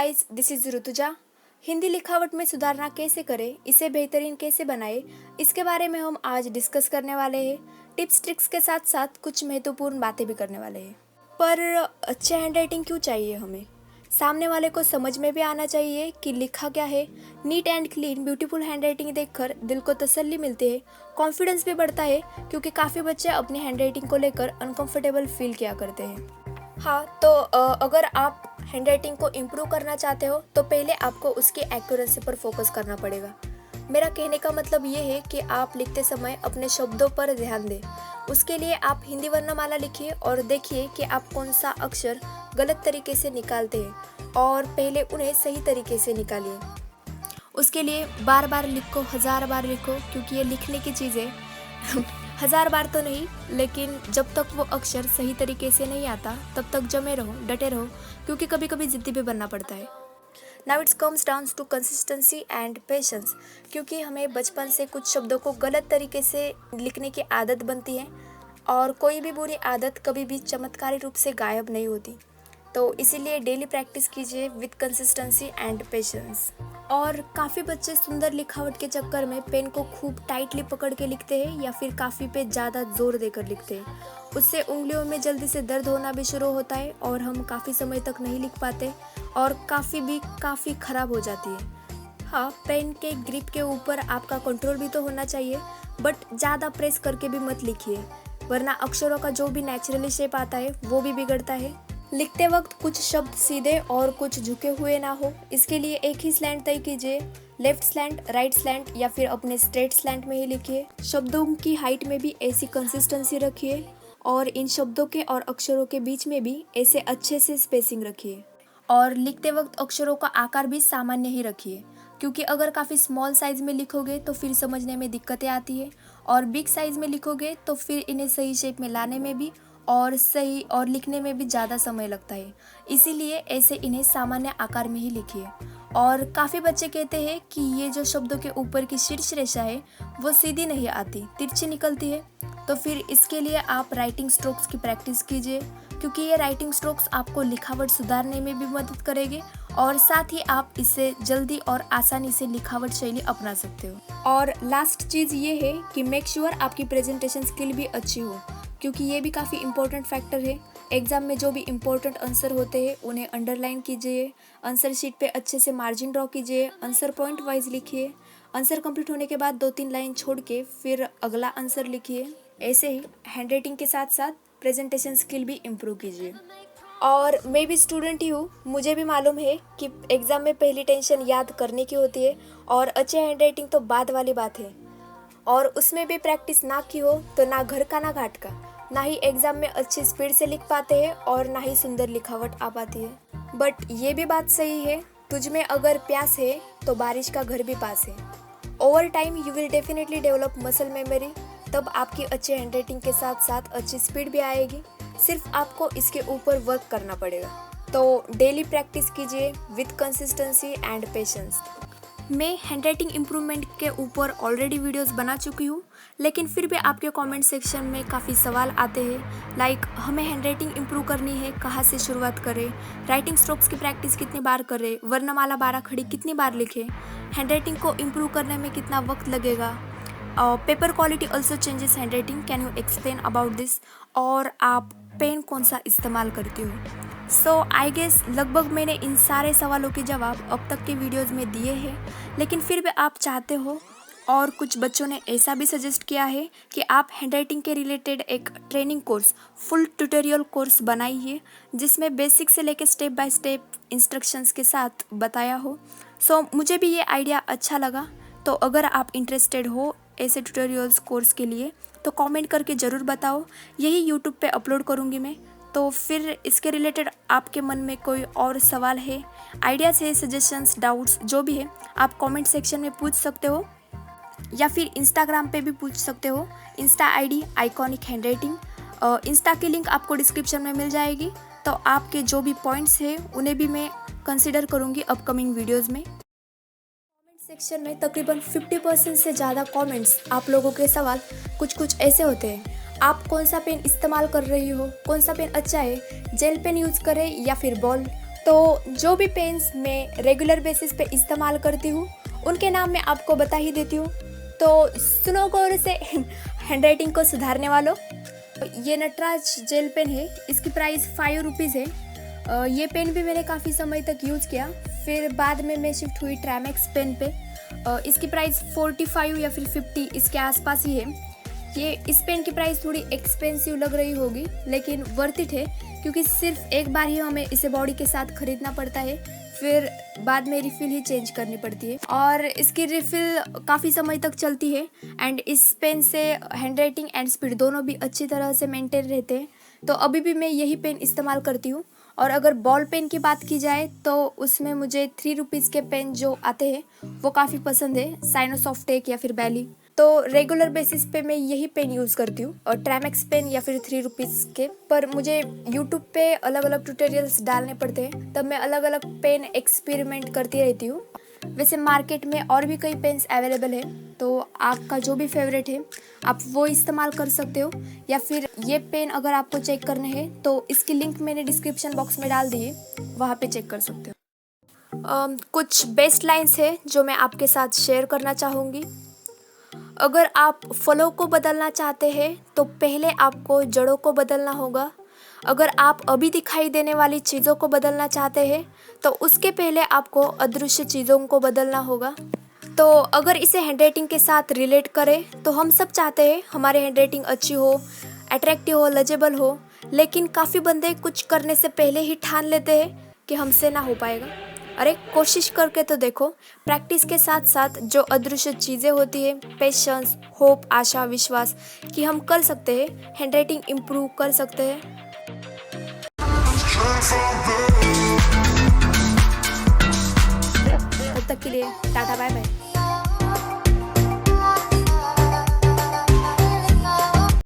Guys, this is Rutuja. Hindi लिखावट में सुधारना कैसे करें, इसे बेहतरीन कैसे बनाएं, इसके बारे में हम आज डिस्कस करने वाले हैं। टिप्स ट्रिक्स के साथ साथ कुछ महत्वपूर्ण बातें भी करने वाले हैं। पर अच्छे हैंडराइटिंग क्यों चाहिए हमें? सामने वाले को समझ में भी आना चाहिए कि लिखा क्या है। Neat and clean beautiful handwriting देखकर दिल को तसल्ली मिलती है, कॉन्फिडेंस भी बढ़ता है, क्योंकि काफ़ी बच्चे अपनी हैंडराइटिंग को लेकर अनकंफर्टेबल फील किया करते हैं। हाँ, तो अगर आप हैंडराइटिंग को इम्प्रूव करना चाहते हो तो पहले आपको उसकी एक्यूरेसी पर फोकस करना पड़ेगा। मेरा कहने का मतलब ये है कि आप लिखते समय अपने शब्दों पर ध्यान दें। उसके लिए आप हिंदी वर्णमाला लिखिए और देखिए कि आप कौन सा अक्षर गलत तरीके से निकालते हैं और पहले उन्हें सही तरीके से निकालिए। उसके लिए बार बार लिखो, 1000 बार लिखो, क्योंकि ये लिखने की चीज़ है। 1000 बार तो नहीं, लेकिन जब तक वो अक्षर सही तरीके से नहीं आता तब तक जमे रहो, डटे रहो, क्योंकि कभी कभी जिद्दी भी बनना पड़ता है। Now it's comes down to consistency and patience, क्योंकि हमें बचपन से कुछ शब्दों को गलत तरीके से लिखने की आदत बनती है और कोई भी बुरी आदत कभी भी चमत्कारी रूप से गायब नहीं होती। तो इसीलिए डेली प्रैक्टिस कीजिए विद कंसिस्टेंसी एंड पेशेंस। और काफ़ी बच्चे सुंदर लिखावट के चक्कर में पेन को खूब टाइटली पकड़ के लिखते हैं या फिर काफ़ी पे ज़्यादा जोर देकर लिखते हैं। उससे उंगलियों में जल्दी से दर्द होना भी शुरू होता है और हम काफ़ी समय तक नहीं लिख पाते और काफ़ी ख़राब हो जाती है। हाँ, पेन के ग्रिप के ऊपर आपका कंट्रोल भी तो होना चाहिए, बट ज़्यादा प्रेस करके भी मत लिखिए, वरना अक्षरों का जो भी नेचुरली शेप आता है वो भी बिगड़ता है। लिखते वक्त कुछ शब्द सीधे और कुछ झुके हुए ना हो, इसके लिए एक ही स्लैंट तय कीजिए। लेफ्ट स्लैंट, राइट स्लैंट या फिर अपने स्ट्रेट स्लैंट में ही लिखिए। शब्दों की हाइट में भी ऐसी कंसिस्टेंसी रखिए और इन शब्दों के और अक्षरों के बीच में भी ऐसे अच्छे से स्पेसिंग रखिए। और लिखते वक्त अक्षरों का आकार भी सामान्य ही रखिए, क्योंकि अगर काफ़ी स्मॉल साइज़ में लिखोगे तो फिर समझने में दिक्कतें आती है और बिग साइज़ में लिखोगे तो फिर इन्हें सही शेप में लाने में भी और सही और लिखने में भी ज़्यादा समय लगता है। इसीलिए ऐसे इन्हें सामान्य आकार में ही लिखिए। और काफ़ी बच्चे कहते हैं कि ये जो शब्दों के ऊपर की शीर्ष रेखा है वो सीधी नहीं आती, तिरछी निकलती है। तो फिर इसके लिए आप राइटिंग स्ट्रोक्स की प्रैक्टिस कीजिए, क्योंकि ये राइटिंग स्ट्रोक्स आपको लिखावट सुधारने में भी मदद करेंगे और साथ ही आप इससे जल्दी और आसानी से लिखावट शैली अपना सकते हो। और लास्ट चीज़ ये है कि मेक श्योर आपकी प्रेजेंटेशन स्किल भी अच्छी हो, क्योंकि ये भी काफ़ी इंपॉर्टेंट फैक्टर है। एग्जाम में जो भी इम्पोर्टेंट आंसर होते हैं उन्हें अंडरलाइन कीजिए, आंसर शीट पे अच्छे से मार्जिन ड्रॉ कीजिए, आंसर पॉइंट वाइज लिखिए। आंसर कंप्लीट होने के बाद 2-3 लाइन छोड़ के फिर अगला आंसर लिखिए। ऐसे ही हैंडराइटिंग के साथ साथ प्रेजेंटेशन स्किल भी इम्प्रूव कीजिए। और मैं भी स्टूडेंट ही हूँ, मुझे भी मालूम है कि एग्ज़ाम में पहली टेंशन याद करने की होती है और अच्छे हैंडराइटिंग तो बाद वाली बात है। और उसमें भी प्रैक्टिस ना की हो तो ना घर का ना घाट का, ना ही एग्ज़ाम में अच्छी स्पीड से लिख पाते हैं और ना ही सुंदर लिखावट आ पाती है। बट ये भी बात सही है, तुझ में अगर प्यास है तो बारिश का घर भी पास है। Over time you will definitely develop muscle memory, तब आपकी अच्छी हैंडराइटिंग के साथ साथ अच्छी स्पीड भी आएगी। सिर्फ आपको इसके ऊपर वर्क करना पड़ेगा। तो डेली प्रैक्टिस कीजिए विद कंसिस्टेंसी एंड पेशेंस। मैं हैंडराइटिंग इम्प्रूवमेंट के ऊपर ऑलरेडी वीडियोस बना चुकी हूँ, लेकिन फिर भी आपके कमेंट सेक्शन में काफ़ी सवाल आते हैं, लाइक हमें हैंडराइटिंग इम्प्रूव करनी है, कहाँ से शुरुआत करें, राइटिंग स्ट्रोक्स की प्रैक्टिस कितनी बार करें, वर्णमाला 12 खड़ी कितनी बार लिखें, हैंडराइटिंग को इम्प्रूव करने में कितना वक्त लगेगा, paper quality also changes handwriting, can you explain about this, और आप पेन कौन सा इस्तेमाल करती हो। सो आई गेस लगभग मैंने इन सारे सवालों के जवाब अब तक के वीडियोज़ में दिए हैं, लेकिन फिर भी आप चाहते हो, और कुछ बच्चों ने ऐसा भी सजेस्ट किया है कि आप हैंडराइटिंग के रिलेटेड एक training course, full tutorial course बनाइए, जिसमें बेसिक से लेकर स्टेप बाय स्टेप इंस्ट्रक्शंस के साथ बताया हो। सो मुझे भी ये आइडिया अच्छा लगा। तो अगर आप इंटरेस्टेड हो ऐसे ट्यूटोरियल्स कोर्स के लिए तो कमेंट करके ज़रूर बताओ, यही यूट्यूब पे अपलोड करूँगी मैं। तो फिर इसके रिलेटेड आपके मन में कोई और सवाल है, आइडियाज़ है, सजेशंस, डाउट्स जो भी है, आप कमेंट सेक्शन में पूछ सकते हो या फिर इंस्टाग्राम पे भी पूछ सकते हो। Insta ID iconic handwriting, Insta की लिंक आपको डिस्क्रिप्शन में मिल जाएगी। तो आपके जो भी पॉइंट्स हैं उन्हें भी मैं कंसिडर करूँगी अपकमिंग वीडियोज़ में। कमेंट सेक्शन में तकरीबन 50% से ज़्यादा कमेंट्स, आप लोगों के सवाल कुछ ऐसे होते हैं, आप कौन सा पेन इस्तेमाल कर रही हो, कौन सा पेन अच्छा है, जेल पेन यूज़ करें या फिर बॉल। तो जो भी पेन्स मैं रेगुलर बेसिस पे इस्तेमाल करती हूँ उनके नाम मैं आपको बता ही देती हूँ। तो सुनो गौर से हैंडराइटिंग को सुधारने वालों, ये नटराज जेल पेन है, इसकी प्राइस 5 रुपीज़ है। ये पेन भी मैंने काफ़ी समय तक यूज़ किया, फिर बाद में मैं शिफ्ट हुई ट्रैमेक्स पेन पे। इसकी प्राइस 45 या फिर 50 इसके आसपास ही है। ये इस पेन की प्राइस थोड़ी एक्सपेंसिव लग रही होगी लेकिन वर्थ इट है, क्योंकि सिर्फ एक बार ही हमें इसे बॉडी के साथ खरीदना पड़ता है, फिर बाद में रिफ़िल ही चेंज करनी पड़ती है और इसकी रिफ़िल काफ़ी समय तक चलती है। एंड इस पेन से हैंडराइटिंग एंड स्पीड दोनों भी अच्छी तरह से मेंटेन रहते हैं। तो अभी भी मैं यही पेन इस्तेमाल करती हूँ। और अगर बॉल पेन की बात की जाए तो उसमें मुझे 3 रुपीज़ के पेन जो आते हैं वो काफ़ी पसंद है, साइनोसॉफ्टेक या फिर बैली। तो रेगुलर बेसिस पे मैं यही पेन यूज़ करती हूँ और ट्रैमेक्स पेन या फिर 3 रुपीज़ के। पर मुझे यूट्यूब पे अलग अलग ट्यूटोरियल्स डालने पड़ते हैं, तब मैं अलग अलग पेन एक्सपेरिमेंट करती रहती हूँ। वैसे मार्केट में और भी कई पेन्स अवेलेबल है, तो आपका जो भी फेवरेट है आप वो इस्तेमाल कर सकते हो। या फिर ये पेन अगर आपको चेक करने हैं तो इसकी लिंक मैंने डिस्क्रिप्शन बॉक्स में डाल दी है, वहाँ पे चेक कर सकते हो। कुछ बेस्ट लाइन्स है जो मैं आपके साथ शेयर करना चाहूँगी। अगर आप फलों को बदलना चाहते हैं तो पहले आपको जड़ों को बदलना होगा। अगर आप अभी दिखाई देने वाली चीज़ों को बदलना चाहते हैं तो उसके पहले आपको अदृश्य चीज़ों को बदलना होगा। तो अगर इसे हैंडराइटिंग के साथ रिलेट करें तो हम सब चाहते हैं हमारी हैंडराइटिंग अच्छी हो, अट्रैक्टिव हो, लेजेबल हो, लेकिन काफ़ी बंदे कुछ करने से पहले ही ठान लेते हैं कि हमसे ना हो पाएगा। अरे कोशिश करके तो देखो। प्रैक्टिस के साथ साथ जो अदृश्य चीज़ें होती है, पेशेंस, होप, आशा, विश्वास कि हम कर सकते हैं, हैंडराइटिंग इम्प्रूव कर सकते हैं। तब तक के लिए टाटा बाय बाय।